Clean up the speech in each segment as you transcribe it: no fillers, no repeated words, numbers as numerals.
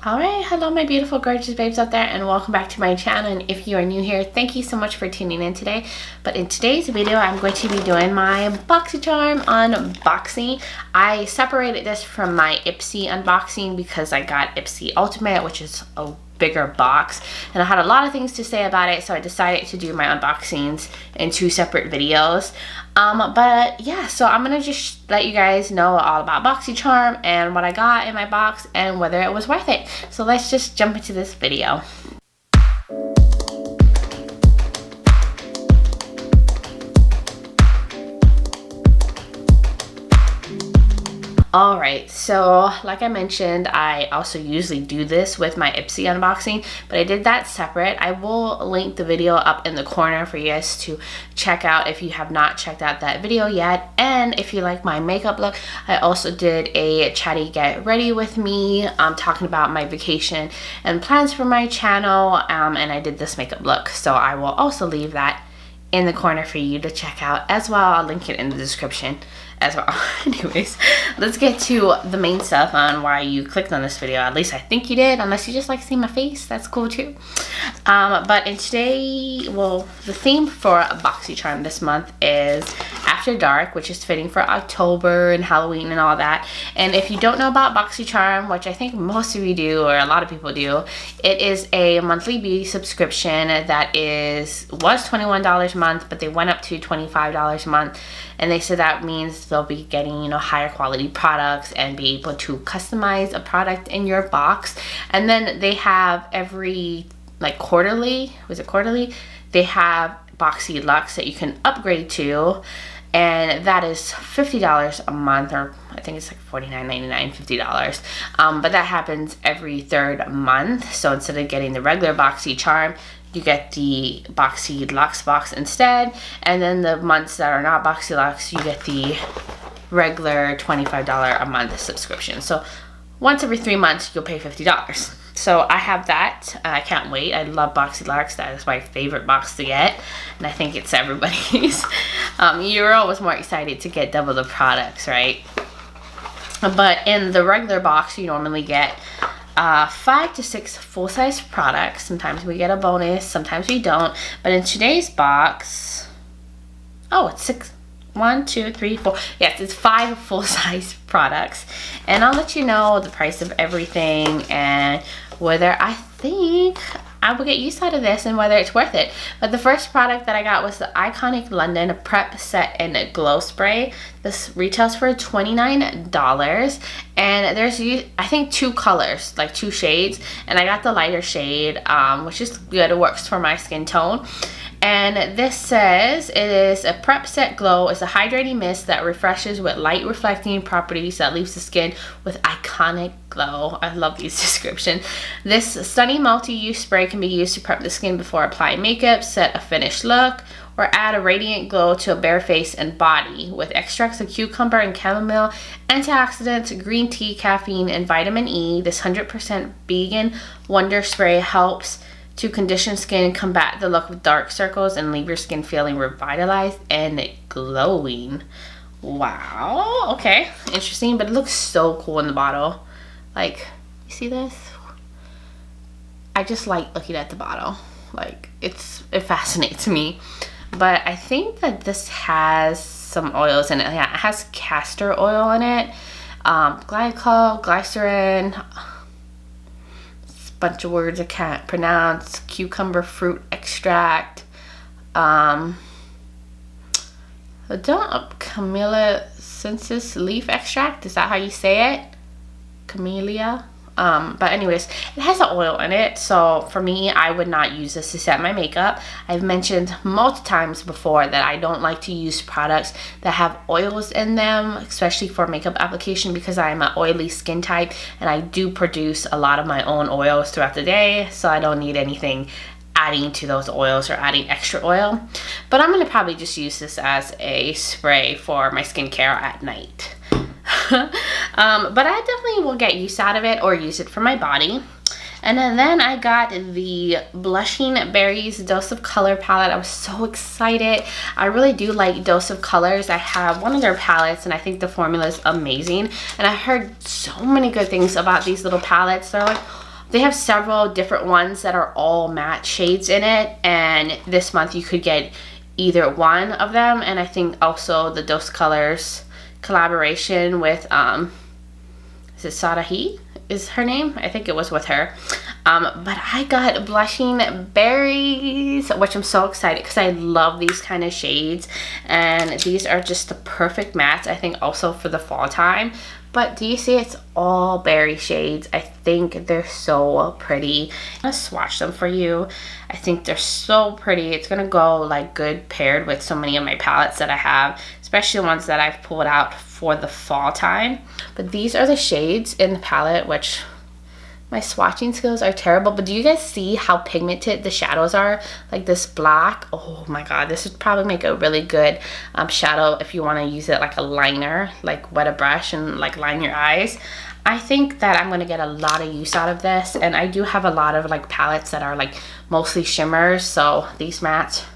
Alright, hello my beautiful gorgeous babes out there, and welcome back to my channel. And if you are new here, thank you so much for tuning in today. But in today's video, I'm going to be doing my Boxycharm unboxing. I separated this from my Ipsy unboxing because I got Ipsy Ultimate, which is a bigger box, and I had a lot of things to say about it, so I decided to do my unboxings in two separate videos. But yeah, so I'm gonna just let you guys know all about Boxycharm and what I got in my box and whether it was worth it. So let's just jump into this video. Alright, so like I mentioned, I also usually do this with my Ipsy unboxing, but I did that separate. I will link the video up in the corner for you guys to check out if you have not checked out that video yet. And if you like my makeup look, I also did a chatty get ready with me talking about my vacation and plans for my channel, and I did this makeup look, so I will also leave that in the corner for you to check out as well. I'll link it in the description as well. Anyways, let's get to the main stuff on why you clicked on this video. At least I think you did, unless you just like seeing my face, that's cool too. But in today, well, the theme for Boxycharm this month is After Dark, which is fitting for October and Halloween and all that. And if you don't know about Boxycharm, which I think most of you do, or a lot of people do, it is a monthly beauty subscription that was $21 a month, but they went up to $25 a month. And they said that means they'll be getting, higher quality products and be able to customize a product in your box. And then they have every, quarterly, they have Boxy Luxe that you can upgrade to. And that is $50 a month, or I think it's like $49.99, $50. But that happens every third month. So instead of getting the regular Boxycharm, you get the Boxy Luxe box instead. And then the months that are not Boxy Luxe, you get the regular $25 a month subscription. So once every 3 months, you'll pay $50. So I have that. I can't wait. I love Boxy Luxe. That is my favorite box to get, and I think it's everybody's. You're always more excited to get double the products, right? But in the regular box, you normally get 5 to 6 full-size products. Sometimes we get a bonus, sometimes we don't. But in today's box, it's 6. 1, 2, 3, 4. Yes, it's 5 full-size products. And I'll let you know the price of everything and whether I think I will get use out of this and whether it's worth it. But the first product that I got was the Iconic London Prep Set and Glow Spray. This retails for $29. And there's, I think, 2 colors, 2 shades. And I got the lighter shade, which is good. It works for my skin tone. And this says it is a Prep Set Glow. It's a hydrating mist that refreshes with light reflecting properties that leaves the skin with iconic glow. I love these descriptions. This stunning multi-use spray can be used to prep the skin before applying makeup, set a finished look, or add a radiant glow to a bare face and body. With extracts of cucumber and chamomile, antioxidants, green tea, caffeine, and vitamin E, this 100% vegan wonder spray helps to condition skin, combat the look of dark circles, and leave your skin feeling revitalized and glowing. Wow, okay, interesting, but it looks so cool in the bottle. You see this? I just like looking at the bottle. It fascinates me. But I think that this has some oils in it. Yeah, it has castor oil in it, glycol, glycerin, bunch of words I can't pronounce, cucumber fruit extract, camellia sinensis leaf extract, is that how you say it? Camellia. But anyways, it has the oil in it, so for me, I would not use this to set my makeup. I've mentioned multiple times before that I don't like to use products that have oils in them, especially for makeup application, because I'm an oily skin type and I do produce a lot of my own oils throughout the day, so I don't need anything adding to those oils or adding extra oil. But I'm going to probably just use this as a spray for my skincare at night. But I definitely will get use out of it or use it for my body. And then I got the Blushing Berries Dose of Color palette. I was so excited. I really do like Dose of Colors. I have one of their palettes and I think the formula is amazing. And I heard so many good things about these little palettes. They're They have several different ones that are all matte shades in it, and this month you could get either one of them. And I think also the Dos Colors collaboration with is it Sarahi is her name? I think it was with her. But I got Blushing Berries, which I'm so excited because I love these kind of shades, and these are just the perfect mattes, I think, also for the fall time. But do you see it's all berry shades? I think they're so pretty. I'm gonna swatch them for you. I think they're so pretty. It's gonna go like good paired with so many of my palettes that I have, especially the ones that I've pulled out for the fall time. But these are the shades in the palette, which my swatching skills are terrible, but do you guys see how pigmented the shadows are? Like this black, oh my god, this would probably make a really good shadow if you want to use it like a liner, like wet a brush and like line your eyes. I think that I'm going to get a lot of use out of this, and I do have a lot of like palettes that are like mostly shimmers, so these mattes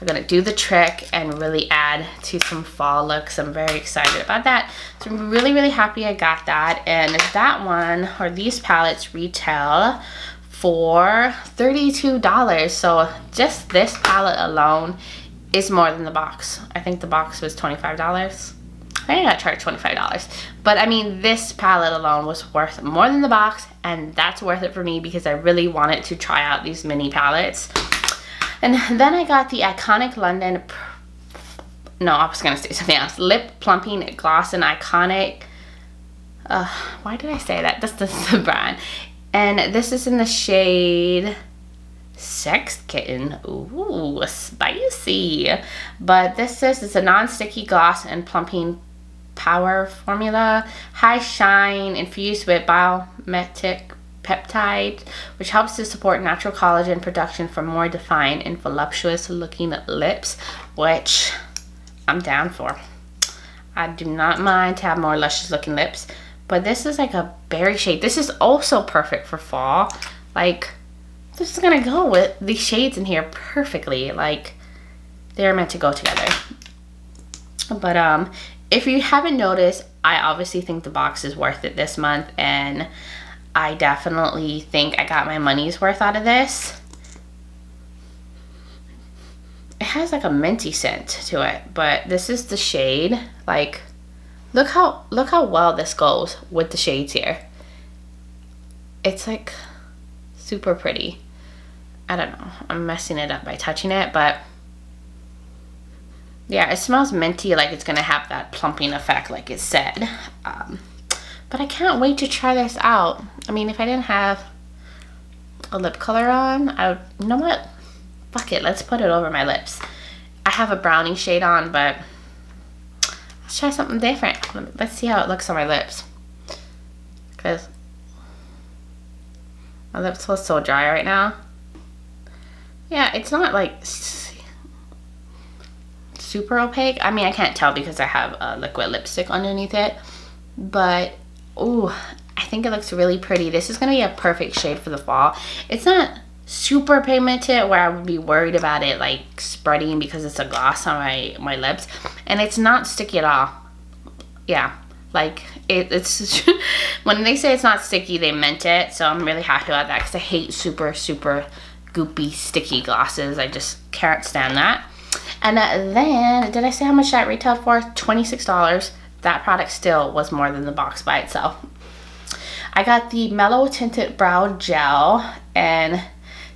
are going to do the trick and really add to some fall looks. I'm very excited about that. So I'm really, really happy I got that. And that one, or these palettes, retail for $32. So just this palette alone is more than the box. I think the box was $25. I think I charged $25. But I mean, this palette alone was worth more than the box, and that's worth it for me because I really wanted to try out these mini palettes. And then I got the Iconic London, no, I was going to say something else. Lip Plumping Gloss and Iconic, why did I say that? This is the brand. And this is in the shade Sex Kitten. Ooh, spicy. But this is a non-sticky gloss and plumping power formula. High shine infused with biomimetic peptide, which helps to support natural collagen production for more defined and voluptuous looking lips, which I'm down for. I do not mind to have more luscious looking lips, but this is like a berry shade. This is also perfect for fall. Like, this is gonna go with these shades in here perfectly. Like, they're meant to go together. But if you haven't noticed, I obviously think the box is worth it this month, and I definitely think I got my money's worth out of this. It has like a minty scent to it, but this is the shade. Like, look how well this goes with the shades here. It's like super pretty. I don't know, I'm messing it up by touching it, but yeah, it smells minty, like it's gonna have that plumping effect like it said. But I can't wait to try this out. I mean, if I didn't have a lip color on, I would, you know what? Fuck it, let's put it over my lips. I have a brownie shade on, but let's try something different. Let's see how it looks on my lips. Because my lips feel so dry right now. Yeah, it's not like super opaque. I mean, I can't tell because I have a liquid lipstick underneath it. But ooh, I think it looks really pretty. This is gonna be a perfect shade for the fall. It's not super pigmented where I would be worried about it like spreading because it's a gloss on my lips, and it's not sticky at all. Yeah, like it's when they say it's not sticky, they meant it. So I'm really happy about that because I hate super goopy sticky glosses. I just can't stand that. And then, did I say how much that retailed for? $26. That product still was more than the box by itself. I got the Mellow Tinted Brow Gel, and it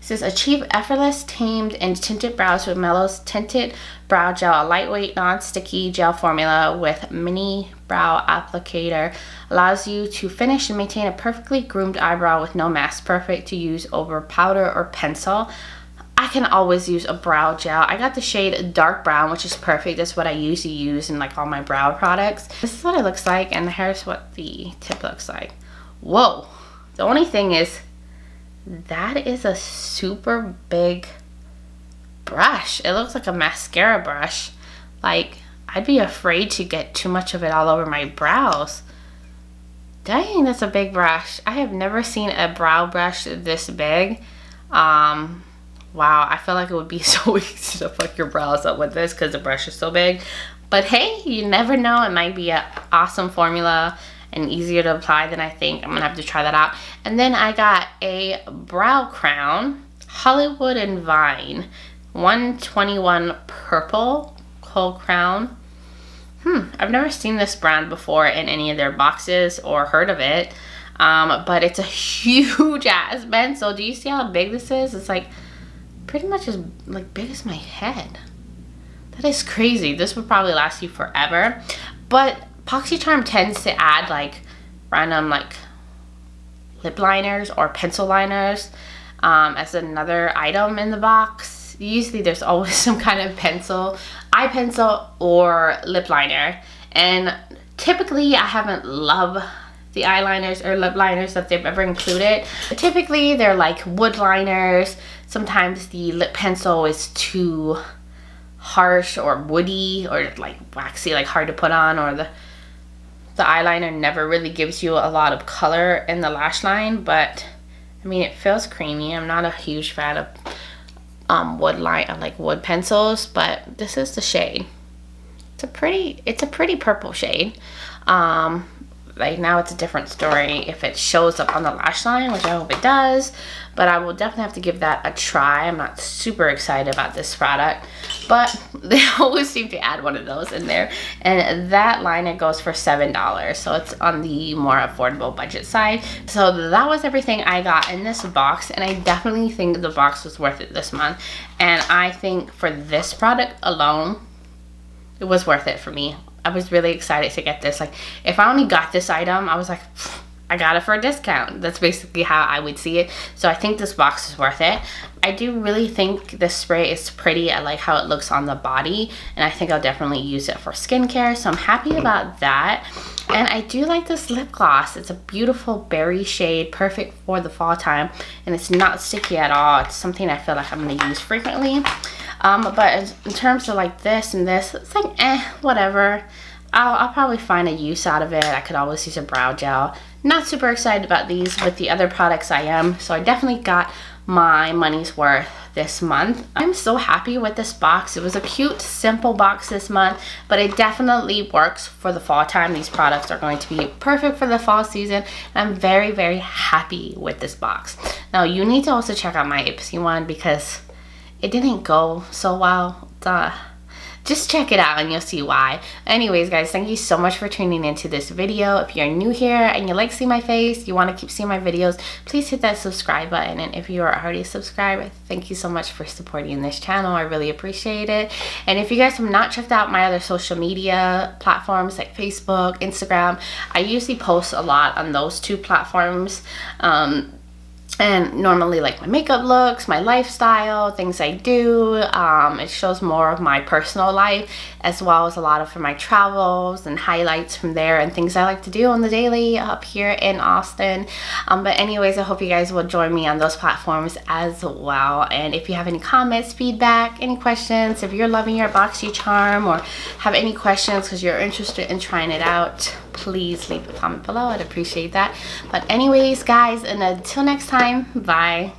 says achieve effortless, tamed, and tinted brows with Mellow's Tinted Brow Gel, a lightweight, non-sticky gel formula with mini brow applicator. Allows you to finish and maintain a perfectly groomed eyebrow with no mess. Perfect to use over powder or pencil. I can always use a brow gel. I got the shade Dark Brown, which is perfect. That's what I usually use in like all my brow products. This is what it looks like, and here's what the tip looks like. Whoa. The only thing is, that is a super big brush. It looks like a mascara brush. Like, I'd be afraid to get too much of it all over my brows. Dang, that's a big brush. I have never seen a brow brush this big. Wow, I feel like it would be so easy to fuck your brows up with this because the brush is so big. But hey, you never know. It might be an awesome formula. and easier to apply than I think. I'm gonna have to try that out. And then I got a brow crown, Hollywood and Vine, 121 purple kohl crown. I've never seen this brand before in any of their boxes or heard of it. But it's a huge ass pencil. Do you see how big this is? It's like pretty much as like big as my head. That is crazy. This would probably last you forever. But Boxycharm tends to add like random like lip liners or pencil liners as another item in the box. Usually there's always some kind of pencil, eye pencil or lip liner. And typically I haven't loved the eyeliners or lip liners that they've ever included. But typically they're like wood liners. Sometimes the lip pencil is too harsh or woody or like waxy, like hard to put on, or the eyeliner never really gives you a lot of color in the lash line. But I mean, it feels creamy. I'm not a huge fan of wood pencils, but this is the shade. It's a pretty purple shade. Like now it's a different story if it shows up on the lash line, which I hope it does, but I will definitely have to give that a try. I'm not super excited about this product, but they always seem to add one of those in there. And that liner goes for $7, so it's on the more affordable budget side. So that was everything I got in this box, and I definitely think the box was worth it this month. And I think for this product alone, it was worth it for me. I was really excited to get this. Like, if I only got this item, I was like, I got it for a discount. That's basically how I would see it. So I think this box is worth it. I do really think this spray is pretty. I like how it looks on the body, and I think I'll definitely use it for skincare. So I'm happy about that. And I do like this lip gloss. It's a beautiful berry shade, perfect for the fall time, and it's not sticky at all. It's something I feel like I'm going to use frequently. But in terms of like this and this, it's like whatever. I'll probably find a use out of it. I could always use a brow gel. Not super excited about these, but the other products I am. So I definitely got my money's worth this month. I'm so happy with this box. It was a cute, simple box this month, but it definitely works for the fall time. These products are going to be perfect for the fall season. And I'm very, very happy with this box. Now you need to also check out my Ipsy one because it didn't go so well. Just check it out and you'll see why. Anyways, guys, thank you so much for tuning into this video. If you're new here and you like to see my face, you want to keep seeing my videos, please hit that subscribe button. And if you are already subscribed, thank you so much for supporting this channel. I really appreciate it. And if you guys have not checked out my other social media platforms like Facebook, Instagram, I usually post a lot on those two platforms. And normally like my makeup looks, my lifestyle, things I do. It shows more of my personal life, as well as a lot of my travels and highlights from there and things I like to do on the daily up here in Austin. But anyways, I hope you guys will join me on those platforms as well. And if you have any comments, feedback, any questions, if you're loving your Boxycharm or have any questions because you're interested in trying it out, please leave a comment below. I'd appreciate that. But anyways, guys, and until next time, bye.